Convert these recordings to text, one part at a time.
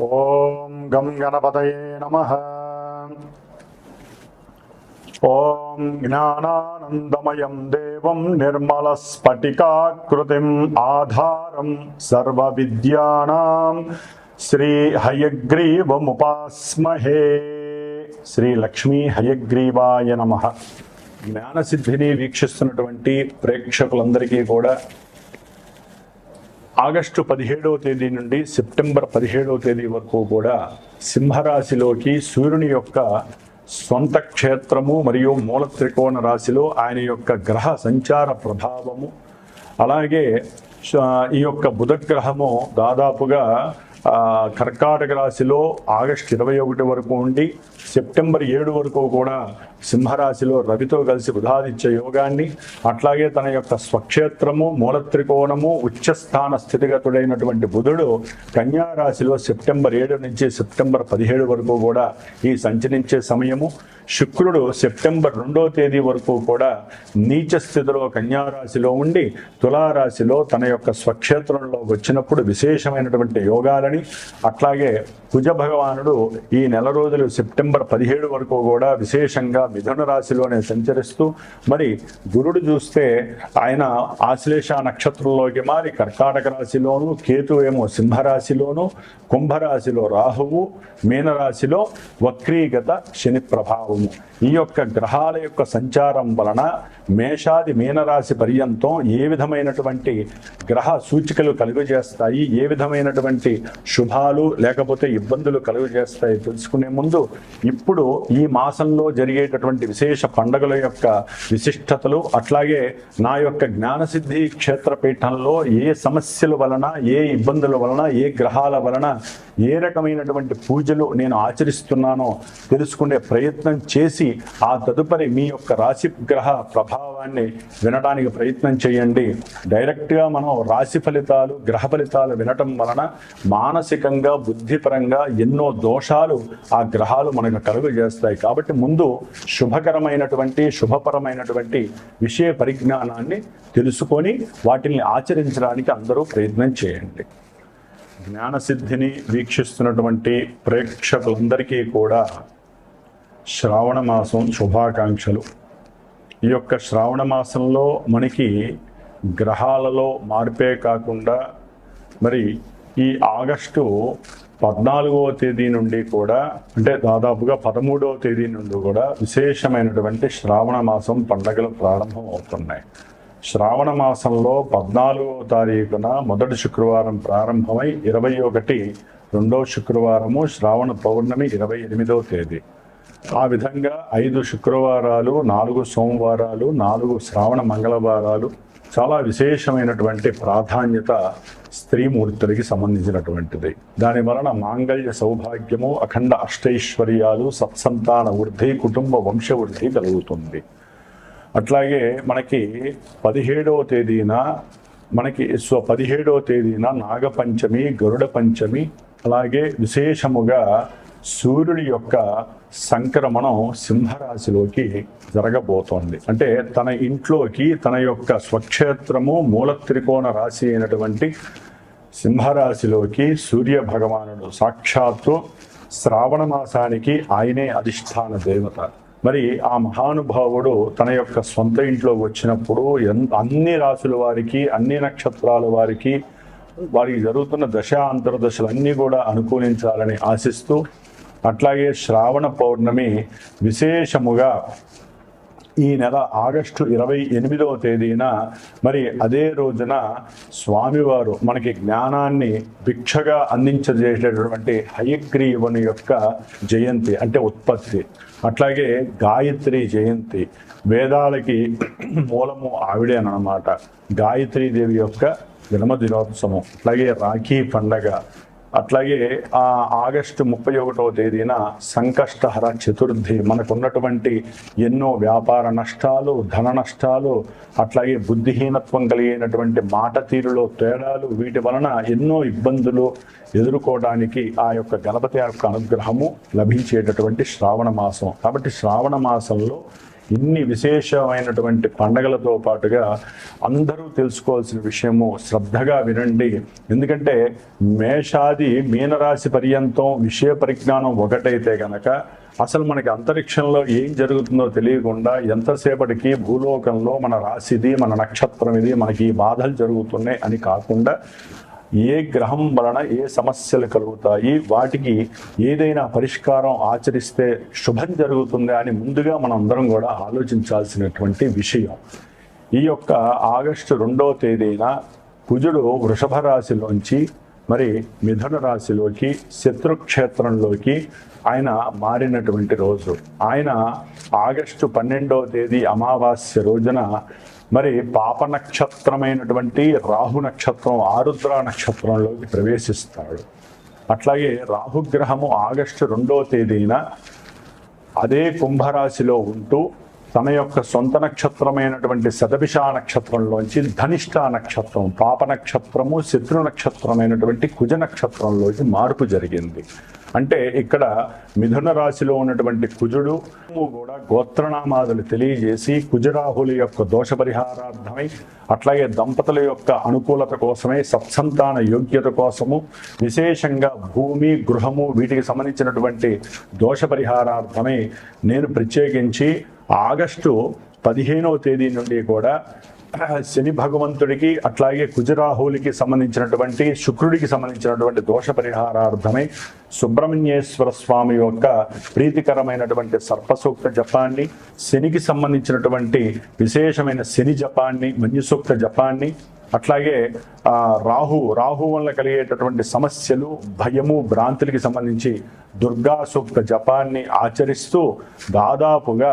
ఓం గం గణపతయే నమః. ఓం జ్ఞానానందమయం దేవం నిర్మలస్ఫటికాకృతిం ఆధారం సర్వవిద్యానాం శ్రీ హయగ్రీవముపాస్మహే. శ్రీ లక్ష్మీ హయగ్రీవాయ నమః. జ్ఞానసిద్ధిని వీక్షిస్తున్నటువంటి ప్రేక్షకులందరికీ కూడా ఆగస్టు 17వ తేదీ నుండి సెప్టెంబర్ 17వ తేదీ వరకు కూడా సింహరాశిలోకి సూర్యుని యొక్క సొంత క్షేత్రము మరియు మూల త్రికోణ రాశిలో ఆయన యొక్క గ్రహ సంచార ప్రభావము, అలాగే ఈ యొక్క బుధగ్రహము దాదాపుగా కర్కాటక రాశిలో ఆగస్టు 21 వరకు ఉండి సెప్టెంబర్ 7 వరకు కూడా సింహరాశిలో రవితో కలిసి బుధాదిత్య యోగాన్ని, అట్లాగే తన యొక్క స్వక్షేత్రము మూల త్రికోణము ఉచ్చస్థాన స్థితిగతుడైనటువంటి బుధుడు కన్యా రాశిలో సెప్టెంబర్ 7 నుంచి సెప్టెంబర్ 17 వరకు కూడా ఈ సంచరించే సమయము. శుక్రుడు సెప్టెంబర్ 2వ తేదీ వరకు కూడా నీచ స్థితిలో కన్యా రాశిలో ఉండి తులారాశిలో తన యొక్క స్వక్షేత్రంలో వచ్చినప్పుడు విశేషమైనటువంటి యోగాలని, అట్లాగే కుజ భగవానుడు ఈ నెల రోజులు సెప్టెంబర్ 17 వరకు కూడా విశేషంగా మిథున రాశిలోనే సంచరిస్తూ, మరి గురుడు చూస్తే ఆయన ఆశ్లేష నక్షత్రంలోకి మారి కర్కాటక రాశిలోను, కేతు ఏమో సింహరాశిలోను, కుంభరాశిలో రాహువు, మీనరాశిలో వక్రీగత శని ప్రభావము. ఈ యొక్క గ్రహాల యొక్క సంచారం వలన మేషాది మీనరాశి పర్యంతం ఏ విధమైనటువంటి గ్రహ సూచికలు కలుగజేస్తాయి, ఏ విధమైనటువంటి శుభాలు లేకపోతే ఇబ్బందులు కలుగజేస్తాయి తెలుసుకునే ముందు ఇప్పుడు ఈ మాసంలో జరిగేటటువంటి విశేష పండుగల యొక్క విశిష్టతలు, అట్లాగే నా యొక్క జ్ఞానసిద్ధి క్షేత్రపీఠంలో ఏ సమస్యల వలన, ఏ ఇబ్బందుల వలన, ఏ గ్రహాల వలన ఏ రకమైనటువంటి పూజలు నేను ఆచరిస్తున్నానో తెలుసుకునే ప్రయత్నం చేసి ఆ తదుపరి మీ యొక్క రాశి గ్రహ ప్రభావాన్ని వినడానికి ప్రయత్నం చేయండి. డైరెక్ట్గా మనం రాశి ఫలితాలు, గ్రహ ఫలితాలు వినటం వలన మానసికంగా బుద్ధిపరంగా ఎన్నో దోషాలు ఆ గ్రహాలు మనకు కలుగజేస్తాయి. కాబట్టి ముందు శుభకరమైనటువంటి శుభపరమైనటువంటి విషయ పరిజ్ఞానాన్ని తెలుసుకొని వాటిని ఆచరించడానికి అందరూ ప్రయత్నం చేయండి. జ్ఞానసిద్ధిని వీక్షిస్తున్నటువంటి ప్రేక్షకులందరికీ కూడా శ్రావణ మాసం శుభాకాంక్షలు. ఈ యొక్క శ్రావణ మాసంలో మనకి గ్రహాలలో మార్పే కాకుండా మరి ఈ ఆగస్టు 14వ తేదీ నుండి కూడా, అంటే దాదాపుగా 13వ తేదీ నుండి కూడా విశేషమైనటువంటి శ్రావణ మాసం పండుగలు ప్రారంభం అవుతున్నాయి. శ్రావణ మాసంలో 14వ తారీఖున మొదటి శుక్రవారం ప్రారంభమై 21 రెండవ శుక్రవారము, శ్రావణ పౌర్ణమి 28వ తేదీ. ఆ విధంగా 5 శుక్రవారాలు, 4 సోమవారాలు, 4 శ్రావణ మంగళవారాలు చాలా విశేషమైనటువంటి ప్రాధాన్యత స్త్రీమూర్తులకి సంబంధించినటువంటిది. దాని వలన మాంగళ్య సౌభాగ్యము, అఖండ అష్టైశ్వర్యాలు, సత్సంతాన వృద్ధి, కుటుంబ వంశ వృద్ధి కలుగుతుంది. అట్లాగే మనకి 17వ తేదీన 17వ తేదీన నాగపంచమి, గరుడ పంచమి, అలాగే విశేషముగా సూర్యుడి యొక్క సంక్రమణం సింహరాశిలోకి జరగబోతోంది. అంటే తన ఇంట్లోకి తన యొక్క స్వక్షేత్రము మూల త్రికోణ రాశి అయినటువంటి సింహరాశిలోకి సూర్య భగవానుడు సాక్షాత్తు శ్రావణ మాసానికి ఆయనే అధిష్టాన దేవత. మరి ఆ మహానుభావుడు తన యొక్క సొంత ఇంట్లో వచ్చినప్పుడు అన్ని రాశుల వారికి, అన్ని నక్షత్రాల వారికి జరుగుతున్న దశ అంతర్దశలన్నీ కూడా అనుకూలించాలని ఆశిస్తూ, అట్లాగే శ్రావణ పౌర్ణమి విశేషముగా ఈ నెల ఆగస్టు 28వ తేదీన మరి అదే రోజున స్వామివారు మనకి జ్ఞానాన్ని భిక్షగా అందించజేసేటటువంటి హయగ్రీవుని యొక్క జయంతి అంటే ఉత్పత్తి. అట్లాగే గాయత్రి జయంతి, వేదాలకి మూలము ఆవిడే అన్నమాట. గాయత్రీదేవి యొక్క జన్మదినోత్సవం, అట్లాగే రాఖీ పండగ, అట్లాగే ఆగస్టు 31వ తేదీన సంకష్టహర చతుర్థి. మనకున్నటువంటి ఎన్నో వ్యాపార నష్టాలు, ధన నష్టాలు, అట్లాగే బుద్ధిహీనత్వం కలిగినటువంటి మాట తీరులో తేడాలు, వీటి వలన ఎన్నో ఇబ్బందులు ఎదుర్కోవడానికి ఆ యొక్క గణపతి యొక్క అనుగ్రహము లభించేటటువంటి శ్రావణ మాసం. కాబట్టి శ్రావణ మాసంలో ఇన్ని విశేషమైనటువంటి పండగలతో పాటుగా అందరూ తెలుసుకోవాల్సిన విషయము శ్రద్ధగా వినండి. ఎందుకంటే మేషాది మీనరాశి పర్యంతం విషయ పరిజ్ఞానం ఒకటైతే గనక అసలు మనకి అంతరిక్షంలో ఏం జరుగుతుందో తెలియకుండా ఎంతసేపటికి భూలోకంలో మన రాశిది, మన నక్షత్రం ఇది, మనకి ఈ బాధలు జరుగుతున్నాయి అని కాకుండా ఏ గ్రహం వలన ఏ సమస్యలు కలుగుతాయి, వాటికి ఏదైనా పరిష్కారం ఆచరిస్తే శుభం జరుగుతుందా అని ముందుగా మనం అందరం కూడా ఆలోచించాల్సినటువంటి విషయం. ఈ యొక్క ఆగస్టు 2వ తేదీన కుజుడు వృషభ రాశిలోంచి మరి మిథున రాశిలోకి శత్రుక్షేత్రంలోకి ఆయన మారినటువంటి రోజు. ఆయన ఆగస్టు 12వ తేదీ అమావాస్య రోజున మరి పాప నక్షత్రమైనటువంటి రాహు నక్షత్రం ఆరుద్ర నక్షత్రంలోకి ప్రవేశిస్తాడు. అట్లాగే రాహుగ్రహము ఆగస్టు 2వ తేదీన అదే కుంభరాశిలో ఉంటూ తన యొక్క సొంత నక్షత్రమైనటువంటి శతభిష నక్షత్రంలోంచి ధనిష్ట నక్షత్రం, పాప నక్షత్రము, శత్రు నక్షత్రమైనటువంటి కుజ నక్షత్రంలోకి మార్పు జరిగింది. అంటే ఇక్కడ మిథున రాశిలో ఉన్నటువంటి కుజుడు కూడా గోత్రనామాదులు తెలియజేసి కుజరాహుల యొక్క దోష పరిహారార్థమై, అట్లాగే దంపతుల యొక్క అనుకూలత కోసమై, సత్సంతాన యోగ్యత కోసము, విశేషంగా భూమి, గృహము వీటికి సంబంధించినటువంటి దోష పరిహారార్థమై నేను ప్రత్యేకించి ఆగస్టు 15వ తేదీ నుండి కూడా శని భగవంతుడికి అట్లాగే కుజరాహులకి సంబంధించినటువంటి శుక్రుడికి సంబంధించినటువంటి దోష పరిహారార్థమై సుబ్రహ్మణ్యేశ్వర స్వామి యొక్క ప్రీతికరమైనటువంటి సర్పసూక్త జపాన్ని, శనికి సంబంధించినటువంటి విశేషమైన శని జపాన్ని, మన్యుసూక్త జపాన్ని, అట్లాగే రాహు వల్ల కలిగేటటువంటి సమస్యలు, భయము, భ్రాంతులకి సంబంధించి దుర్గా సూక్త జపాన్ని ఆచరిస్తూ దాదాపుగా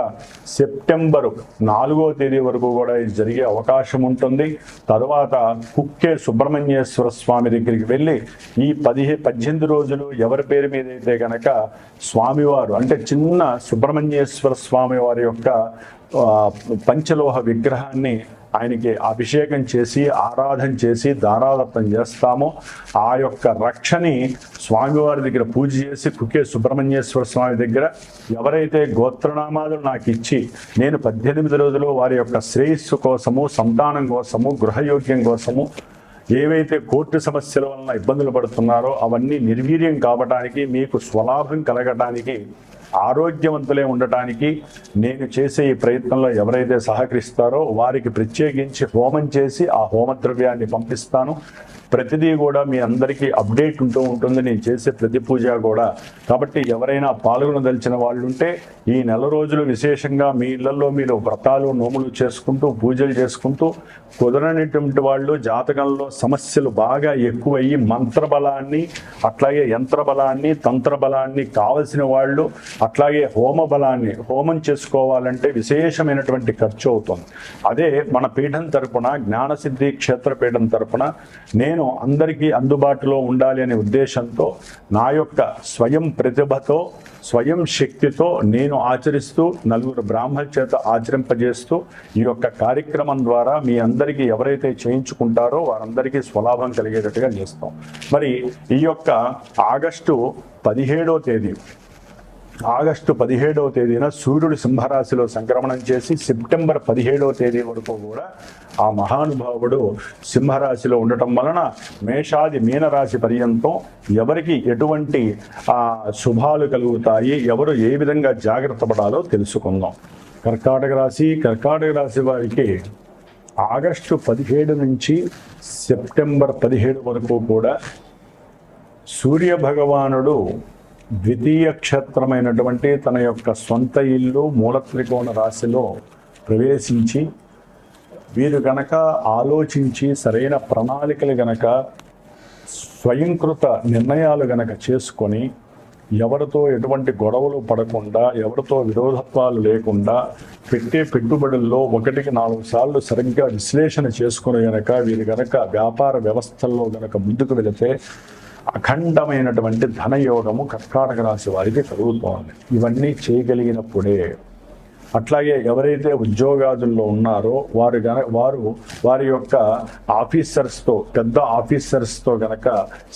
సెప్టెంబర్ 4వ తేదీ వరకు కూడా ఇది జరిగే అవకాశం ఉంటుంది. తరువాత కుక్కే సుబ్రహ్మణ్యేశ్వర స్వామి దగ్గరికి వెళ్ళి ఈ 18 రోజులు ఎవరి పేరు మీద అయితే కనుక స్వామివారు అంటే చిన్న సుబ్రహ్మణ్యేశ్వర స్వామి వారి యొక్క పంచలోహ విగ్రహాన్ని ఆయనకి అభిషేకం చేసి ఆరాధన చేసి దారాదత్తం చేస్తాము. ఆ యొక్క రక్షని స్వామివారి దగ్గర పూజ చేసి కుకే సుబ్రహ్మణ్యేశ్వర స్వామి దగ్గర ఎవరైతే గోత్రనామాలు నాకు ఇచ్చి నేను 18 రోజులు వారి యొక్క శ్రేయస్సు కోసము, సంతానం కోసము, గృహయోగ్యం కోసము ఏవైతే కోర్టు సమస్యల వలన ఇబ్బందులు పడుతున్నారో అవన్నీ నిర్వీర్యం కావడానికి, మీకు స్వలాభం కలగటానికి, ఆరోగ్యవంతులే ఉండటానికి నేను చేసే ఈ ప్రయత్నంలో ఎవరైతే సహకరిస్తారో వారికి ప్రత్యేకించి హోమం చేసి ఆ హోమద్రవ్యాన్ని పంపిస్తాను. ప్రతిదీ కూడా మీ అందరికీ అప్డేట్ ఉంటుంది నేను చేసే ప్రతి పూజ కూడా. కాబట్టి ఎవరైనా పాల్గొనదలిచిన వాళ్ళు ఉంటే ఈ నెల రోజులు విశేషంగా మీ ఇళ్లలో మీరు వ్రతాలు, నోములు చేసుకుంటూ పూజలు చేసుకుంటూ, కుదరనటువంటి వాళ్ళు జాతకంలో సమస్యలు బాగా ఎక్కువయ్యి మంత్రబలాన్ని, అట్లాగే యంత్రబలాన్ని, తంత్రబలాన్ని కావలసిన వాళ్ళు, అట్లాగే హోమ బలాన్ని హోమం చేసుకోవాలంటే విశేషమైనటువంటి ఖర్చు అవుతుంది. అదే మన పీఠం తరపున, జ్ఞానసిద్ధి క్షేత్రపీఠం తరపున నేను అందరికీ అందుబాటులో ఉండాలి అనే ఉద్దేశంతో నా యొక్క స్వయం ప్రతిభతో, స్వయం శక్తితో నేను ఆచరిస్తూ నలుగురు బ్రాహ్మణ చేత ఆచరింపజేస్తూ ఈ యొక్క కార్యక్రమం ద్వారా మీ అందరికీ ఎవరైతే చేయించుకుంటారో వారందరికీ స్వలాభం కలిగేటట్టుగా చేస్తాం. మరి ఈ యొక్క ఆగస్టు 17వ తేదీన సూర్యుడు సింహరాశిలో సంక్రమణం చేసి సెప్టెంబర్ 17వ తేదీ వరకు కూడా ఆ మహానుభావుడు సింహరాశిలో ఉండటం వలన మేషాది మీనరాశి పర్యంతం ఎవరికి ఎటువంటి శుభాలు కలుగుతాయి, ఎవరు ఏ విధంగా జాగ్రత్త పడాలో తెలుసుకుందాం. కర్కాటక రాశి వారికి ఆగస్టు 17 నుంచి సెప్టెంబర్ 17 వరకు కూడా సూర్య భగవానుడు ద్వితీయ క్షేత్రమైనటువంటి తన యొక్క సొంత ఇల్లు మూల త్రికోణ రాశిలో ప్రవేశించి వీరు గనక ఆలోచించి సరైన ప్రణాళికలు గనక స్వయంకృత నిర్ణయాలు గనక చేసుకొని ఎవరితో ఎటువంటి గొడవలు పడకుండా, ఎవరితో విరోధత్వాలు లేకుండా పెట్టే పెట్టుబడుల్లో 1కి 4 సార్లు సరిగ్గా విశ్లేషణ చేసుకుని గనక వీరు గనక వ్యాపార వ్యవస్థల్లో గనక ముందుకు వెళితే అఖండమైనటువంటి ధనయోగము కర్కాటక రాశి వారికి కలుగుతోంది. ఇవన్నీ చేయగలిగినప్పుడే అట్లాగే ఎవరైతే ఉద్యోగాదుల్లో ఉన్నారో వారి యొక్క ఆఫీసర్స్తో, పెద్ద ఆఫీసర్స్తో గనక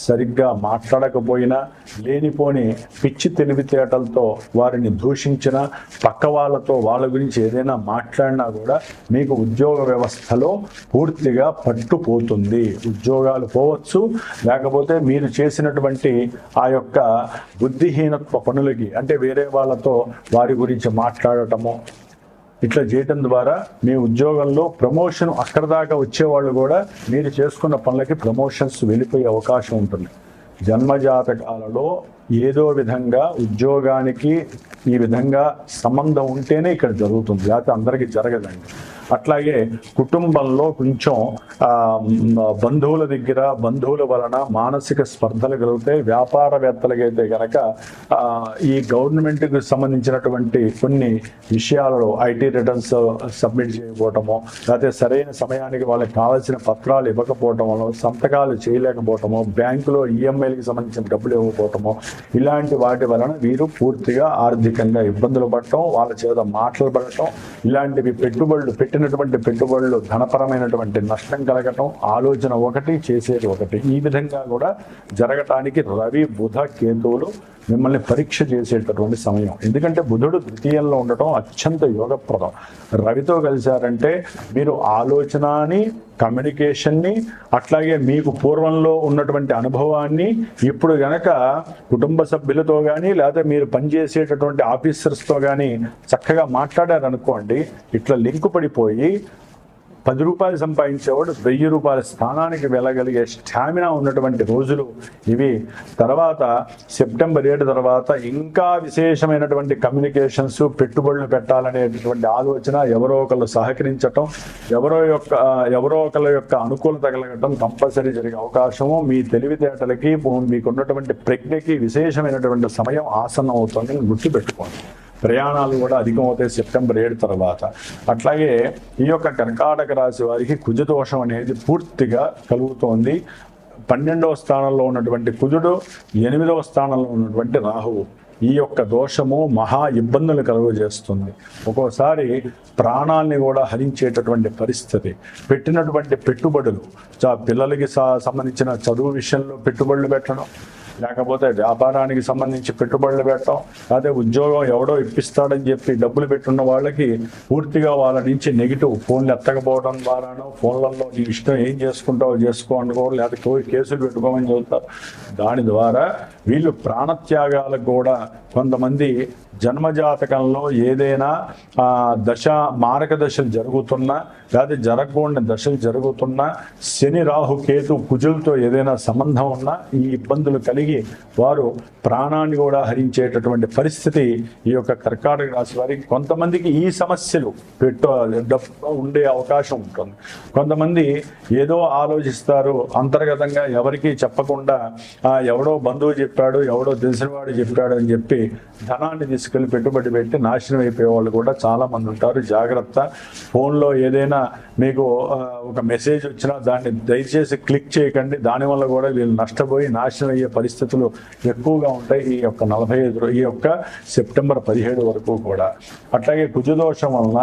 సరిగ్గా మాట్లాడకపోయినా, లేనిపోని పిచ్చి తెలివితేటలతో వారిని దూషించిన, పక్క వాళ్ళతో వాళ్ళ గురించి ఏదైనా మాట్లాడినా కూడా మీకు ఉద్యోగ వ్యవస్థలో పూర్తిగా పట్టుపోతుంది. ఉద్యోగాలు పోవచ్చు, లేకపోతే మీరు చేసినటువంటి ఆ యొక్క బుద్ధిహీనత్వ పనులకి, అంటే వేరే వాళ్ళతో వారి గురించి మాట్లాడటము, ఇట్లా చేయటం ద్వారా మీ ఉద్యోగంలో ప్రమోషన్ అక్కడ దాకా వచ్చేవాళ్ళు కూడా మీరు చేసుకున్న పనులకి ప్రమోషన్స్ వెళ్ళిపోయే అవకాశం ఉంటుంది. జన్మజాతకాలలో ఏదో విధంగా ఉద్యోగానికి ఈ విధంగా సంబంధం ఉంటేనే ఇక్కడ జరుగుతుంది, లేకపోతే అందరికీ జరగదండి. అట్లాగే కుటుంబంలో కొంచెం బంధువుల దగ్గర, బంధువుల వలన మానసిక స్పర్ధలు కలుగుతాయి. వ్యాపారవేత్తలకైతే కనుక ఈ గవర్నమెంట్కి సంబంధించినటువంటి కొన్ని విషయాలలో ఐటీ రిటర్న్స్ సబ్మిట్ చేయకపోవటమో, లేకపోతే సరైన సమయానికి వాళ్ళకి కావాల్సిన పత్రాలు ఇవ్వకపోవటమో, సంతకాలు చేయలేకపోవటమో, బ్యాంకులో ఈఎంఐలకి సంబంధించిన డబ్బులు ఇవ్వకపోవటమో, ఇలాంటి వాటి వలన వీరు పూర్తిగా ఆర్థికంగా ఇబ్బందులు పడటం, వాళ్ళ చేత మాటలు పడటం, ఇలాంటివి పెట్టినటువంటి పెట్టుబడులు ధనపరమైనటువంటి నష్టం కలగటం, ఆలోచన ఒకటి, చేసేది ఒకటి, ఈ విధంగా కూడా జరగటానికి రవి, బుధ, కేతువులు మిమ్మల్ని పరీక్ష చేసేటటువంటి సమయం. ఎందుకంటే బుధుడు ద్వితీయంలో ఉండటం అత్యంత యోగప్రదం. రవితో కలిశారంటే మీరు ఆలోచనని, కమ్యూనికేషన్ని, అట్లాగే మీకు పూర్వంలో ఉన్నటువంటి అనుభవాన్ని ఇప్పుడు గనక కుటుంబ సభ్యులతో కానీ, లేదా మీరు పనిచేసేటటువంటి ఆఫీసర్స్తో కానీ చక్కగా మాట్లాడారనుకోండి, ఇట్లా లింకు పడిపోయి 10 రూపాయలు సంపాదించేవాడు 1000 రూపాయల స్థానానికి వెళ్ళగలిగే స్టామినా ఉన్నటువంటి రోజులు ఇవి. తర్వాత సెప్టెంబర్ 7 తర్వాత ఇంకా విశేషమైనటువంటి కమ్యూనికేషన్స్, పెట్టుబడులు పెట్టాలనేటటువంటి ఆలోచన, ఎవరో ఒకళ్ళు సహకరించటం, ఎవరో ఒకళ్ళ యొక్క అనుకూలత కలగటం కంపల్సరీ జరిగే అవకాశము, మీ తెలివితేటలకి, మీకున్నటువంటి ప్రజ్ఞకి విశేషమైనటువంటి సమయం ఆసన్నం అవుతుంది, గుర్తుపెట్టుకోండి. ప్రయాణాలు కూడా అధికమవుతాయి సెప్టెంబర్ 7 తర్వాత. అట్లాగే ఈ యొక్క కర్కాటక రాశి వారికి కుజదోషం అనేది పూర్తిగా కలుగుతోంది. 12వ స్థానంలో ఉన్నటువంటి కుజుడు, 8వ స్థానంలో ఉన్నటువంటి రాహువు. ఈ యొక్క దోషము మహా ఇబ్బందులు కలుగజేస్తుంది. ఒక్కోసారి ప్రాణాలని కూడా హరించేటటువంటి పరిస్థితి. పెట్టినటువంటి పెట్టుబడులు, పిల్లలకి సంబంధించిన చదువు విషయంలో పెట్టుబడులు పెట్టడం, లేకపోతే వ్యాపారానికి సంబంధించి పెట్టుబడులు పెట్టడం, అదే ఉద్యోగం ఎవడో ఇప్పిస్తాడని చెప్పి డబ్బులు పెట్టున్న వాళ్ళకి పూర్తిగా వాళ్ళ నుంచి నెగిటివ్ ఫోన్లు ఎత్తకపోవడం ద్వారానో, ఫోన్లలో నీ ఇష్టం ఏం చేసుకుంటావో చేసుకో అనుకోవడం, లేకపోతే కేసులు పెట్టుకోమని చెబుతారు. దాని ద్వారా వీళ్ళు ప్రాణత్యాగాలకు కూడా కొంతమంది జన్మజాతకంలో ఏదైనా మారక దశలు జరుగుతున్నా, లేదా జరగకుండా దశలు జరుగుతున్నా, శని, రాహు, కేతు, కుజులతో ఏదైనా సంబంధం ఉన్నా ఈ ఇబ్బందులు కలిగి వారు ప్రాణాన్ని కూడా హరించేటటువంటి పరిస్థితి ఈ యొక్క కర్కాటక రాశి వారికి. కొంతమందికి ఈ సమస్యలు ఉండే అవకాశం ఉంటుంది. కొంతమంది ఏదో ఆలోచిస్తారు అంతర్గతంగా, ఎవరికీ చెప్పకుండా ఎవడో బంధువు చెప్పాడు, ఎవడో తెలిసినవాడు చెప్పాడు అని చెప్పి ధనాన్ని తీసుకెళ్లి పెట్టుబడి పెట్టి నాశనం అయిపోయే వాళ్ళు కూడా చాలా మంది ఉంటారు. జాగ్రత్త. ఫోన్లో ఏదైనా మీకు ఒక మెసేజ్ వచ్చినా దాన్ని దయచేసి క్లిక్ చేయకండి. దానివల్ల కూడా వీళ్ళు నష్టపోయి నాశనం అయ్యే పరిస్థితులు ఎక్కువగా ఉంటాయి ఈ యొక్క సెప్టెంబర్ 17 వరకు కూడా. అట్లాగే కుజదోషం వలన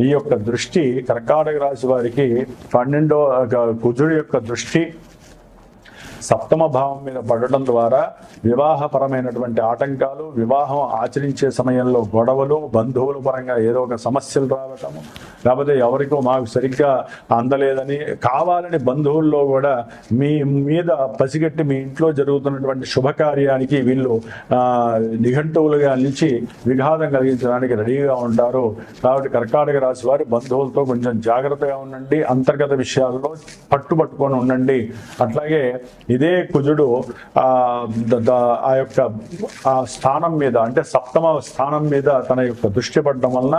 ఈ యొక్క దృష్టి కర్కాటక రాశి వారికి 12వ కుజుడి యొక్క దృష్టి సప్తమ భావం మీద పడటం ద్వారా వివాహపరమైనటువంటి ఆటంకాలు, వివాహం ఆచరించే సమయంలో గొడవలు, బంధువుల పరంగా ఏదో ఒక సమస్యలు రావటము, లేకపోతే ఎవరికో మాకు సరిగ్గా అందలేదని కావాలని బంధువుల్లో కూడా మీ మీద పసిగట్టి మీ ఇంట్లో జరుగుతున్నటువంటి శుభకార్యానికి వీళ్ళు నిఘంటువులుగా నిలిచి విఘాతం కలిగించడానికి రెడీగా ఉంటారు. కాబట్టి కర్కాటక రాశి వారి బంధువులతో కొంచెం జాగ్రత్తగా ఉండండి, అంతర్గత విషయాల్లో పట్టుబట్టుకొని ఉండండి. అట్లాగే ఇదే కుజుడు ఆ యొక్క స్థానం మీద, అంటే సప్తమ స్థానం మీద తన యొక్క దృష్టి పడడం వలన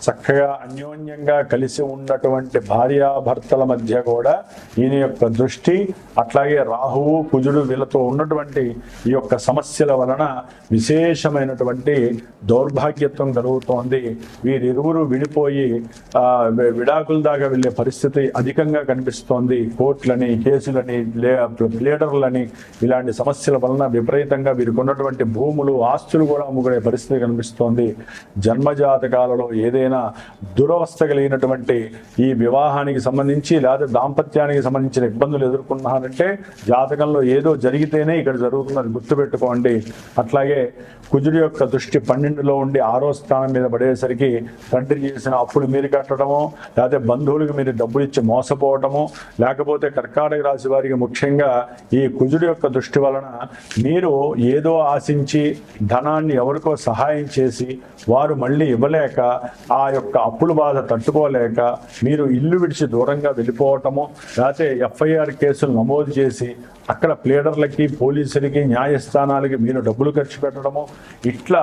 చక్కగా అన్యోన్యంగా కలిసి ఉన్నటువంటి భార్యాభర్తల మధ్య కూడా ఈయన యొక్క దృష్టి, అట్లాగే రాహువు, కుజుడు వీళ్ళతో ఉన్నటువంటి ఈ యొక్క సమస్యల వలన విశేషమైనటువంటి దౌర్భాగ్యత్వం కలుగుతోంది. వీరిరువురు విడిపోయి విడాకుల దాకా వెళ్ళే పరిస్థితి అధికంగా కనిపిస్తోంది. కోర్టులని, కేసులని, ప్లేడ ప్లేడర్లని ఇలాంటి సమస్యల వలన విపరీతంగా వీరికి ఉన్నటువంటి భూములు ఆస్తులు కూడా అమ్ముకునే పరిస్థితి కనిపిస్తోంది. జన్మజాతకాలలో ఏదైనా దురవస్థ కలిగినటువంటి ఈ వివాహానికి సంబంధించి లేదా దాంపత్యానికి సంబంధించిన ఇబ్బందులు ఎదుర్కొన్నారంటే జాతకంలో ఏదో జరిగితేనే ఇక్కడ జరుగుతుందని గుర్తుపెట్టుకోండి. అట్లాగే కుజుడి యొక్క దృష్టి 12లో ఉండి 6వ స్థానం మీద పడేసరికి తండ్రి చేసిన అప్పులు మీరు కట్టడము, లేకపోతే బంధువులకు మీరు డబ్బులు ఇచ్చి మోసపోవటము, లేకపోతే కర్కాటక రాశి వారికి ముఖ్యంగా ఈ కుజుడి యొక్క దృష్టి వలన మీరు ఏదో ఆశించి ధనాన్ని ఎవరికో సహాయం చేసి వారు మళ్ళీ ఇవ్వలేక ఆ యొక్క అప్పుల బాధ తట్టుకోలేక మీరు ఇల్లు విడిచి దూరంగా వెళ్ళిపోవటము, లేకపోతే ఎఫ్ఐఆర్ కేసులు నమోదు చేసి అక్కడ ప్లేడర్లకి పోలీసులకి న్యాయస్థానాలకి మీరు డబ్బులు ఖర్చు పెట్టడము, ఇట్లా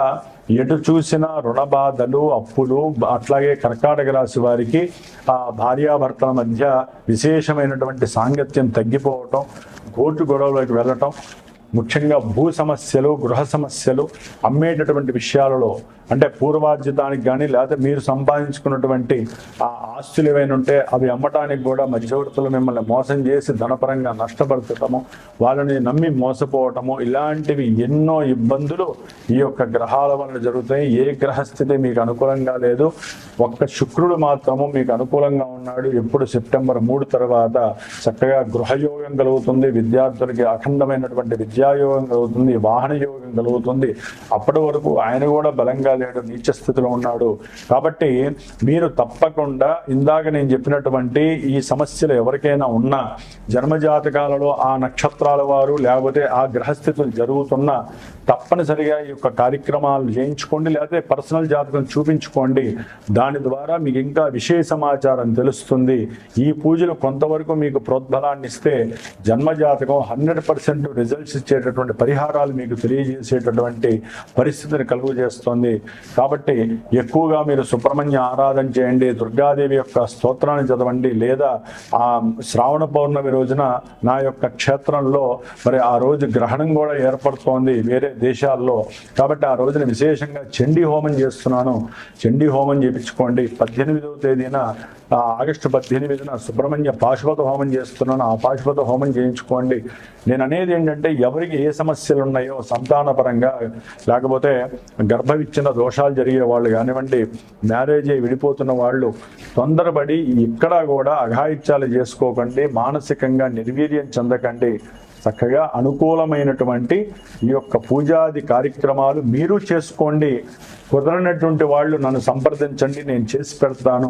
ఎటు చూసిన రుణ బాధలు అప్పులు. అట్లాగే కర్కాటక రాశి వారికి ఆ భార్యాభర్తల మధ్య విశేషమైనటువంటి సాంగత్యం తగ్గిపోవటం, కోర్టు గొడవలోకి వెళ్ళటం, ముఖ్యంగా భూ సమస్యలు గృహ సమస్యలు అమ్మేటటువంటి విషయాలలో అంటే పూర్వార్జితానికి కానీ లేకపోతే మీరు సంపాదించుకున్నటువంటి ఆ ఆస్తులు ఏవైనా ఉంటే అవి అమ్మటానికి కూడా మధ్యవర్తులు మిమ్మల్ని మోసం చేసి ధనపరంగా నష్టపరచటము, వాళ్ళని నమ్మి మోసపోవటము, ఇలాంటివి ఎన్నో ఇబ్బందులు ఈ యొక్క గ్రహాల వలన జరుగుతాయి. ఏ గ్రహస్థితి మీకు అనుకూలంగా లేదు, ఒక్క శుక్రుడు మాత్రము మీకు అనుకూలంగా ఉన్నాడు. ఎప్పుడు సెప్టెంబర్ 3 తర్వాత చక్కగా గృహయోగం కలుగుతుంది, విద్యార్థులకి అఖండమైనటువంటి విద్యాయోగం కలుగుతుంది, వాహన యోగం కలుగుతుంది. అప్పటి వరకు ఆయన కూడా బలంగా లేడు, నీచ స్థితిలో ఉన్నాడు. కాబట్టి మీరు తప్పకుండా ఇందాక నేను చెప్పినటువంటి ఈ సమస్యలు ఎవరికైనా ఉన్నా జన్మజాతకాలలో ఆ నక్షత్రాల వారు లేకపోతే ఆ గ్రహస్థితులు జరుగుతున్నా తప్పనిసరిగా ఈ యొక్క కార్యక్రమాలు చేయించుకోండి, లేకపోతే పర్సనల్ జాతకం చూపించుకోండి. దాని ద్వారా మీకు ఇంకా విశేష సమాచారం తెలుస్తుంది. ఈ పూజలు కొంతవరకు మీకు ప్రోద్బలాన్ని ఇస్తే జన్మజాతకం 100% రిజల్ట్స్ ఇచ్చేటటువంటి పరిహారాలు మీకు తెలియజేసేటటువంటి పరిస్థితిని కలుగు చేస్తుంది. కాబట్టి ఎక్కువగా మీరు సుబ్రహ్మణ్య ఆరాధన చేయండి, దుర్గాదేవి యొక్క స్తోత్రాన్ని చదవండి, లేదా ఆ శ్రావణ పౌర్ణమి రోజున నా యొక్క క్షేత్రంలో మరి ఆ రోజు గ్రహణం కూడా ఏర్పడుతోంది వేరే దేశాల్లో. కాబట్టి ఆ రోజున విశేషంగా చండీ హోమం చేస్తున్నాను, చండీ హోమం చేయించుకోండి. 18వ తేదీన ఆగస్టు 18న సుబ్రహ్మణ్య పాశుపత హోమం చేస్తున్నాను, ఆ పాశుపత హోమం చేయించుకోండి. నేను అనేది ఏంటంటే ఎవరికి ఏ సమస్యలు ఉన్నాయో సంతానపరంగా లేకపోతే గర్భవిచ్ఛిన్న దోషాలు జరిగే వాళ్ళు కానివ్వండి, మ్యారేజ్ అయి విడిపోతున్న వాళ్ళు తొందరపడి ఇక్కడ కూడా అఘాయిత్యాలు చేసుకోకండి, మానసికంగా నిర్వీర్యం చెందకండి. చక్కగా అనుకూలమైనటువంటి ఈ యొక్క పూజాది కార్యక్రమాలు మీరు చేసుకోండి. కుదరనటువంటి వాళ్ళు నన్ను సంప్రదించండి, నేను చేసి పెడతాను.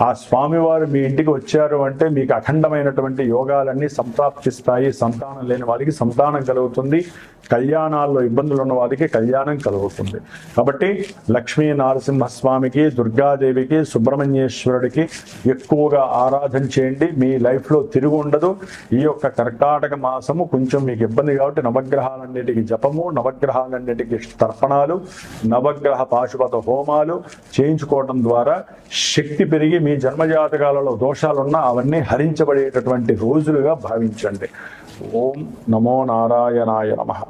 ఆ స్వామివారు మీ ఇంటికి వచ్చారు అంటే మీకు అఖండమైనటువంటి యోగాలన్నీ సంప్రాప్తిస్తాయి. సంతానం లేని వారికి సంతానం కలుగుతుంది, కళ్యాణాల్లో ఇబ్బందులు ఉన్న వారికి కళ్యాణం కలుగుతుంది. కాబట్టి లక్ష్మీ నరసింహస్వామికి, దుర్గాదేవికి, సుబ్రహ్మణ్యేశ్వరుడికి ఎక్కువగా ఆరాధన చేయండి. మీ లైఫ్లో తిరుగు ఉండదు. ఈ యొక్క కర్కాటక మాసము కొంచెం మీకు ఇబ్బంది కాబట్టి నవగ్రహాలన్నిటికీ జపము, నవగ్రహాలన్నిటికీ తర్పణాలు, నవగ్రహ పాశుపత హోమాలు చేయించుకోవడం ద్వారా శక్తి పెరిగి మీ జన్మజాతకాలలో దోషాలున్నా అవన్నీ హరించబడేటటువంటి రోజులుగా భావించండి. ఓం నమో నారాయణాయ నమః.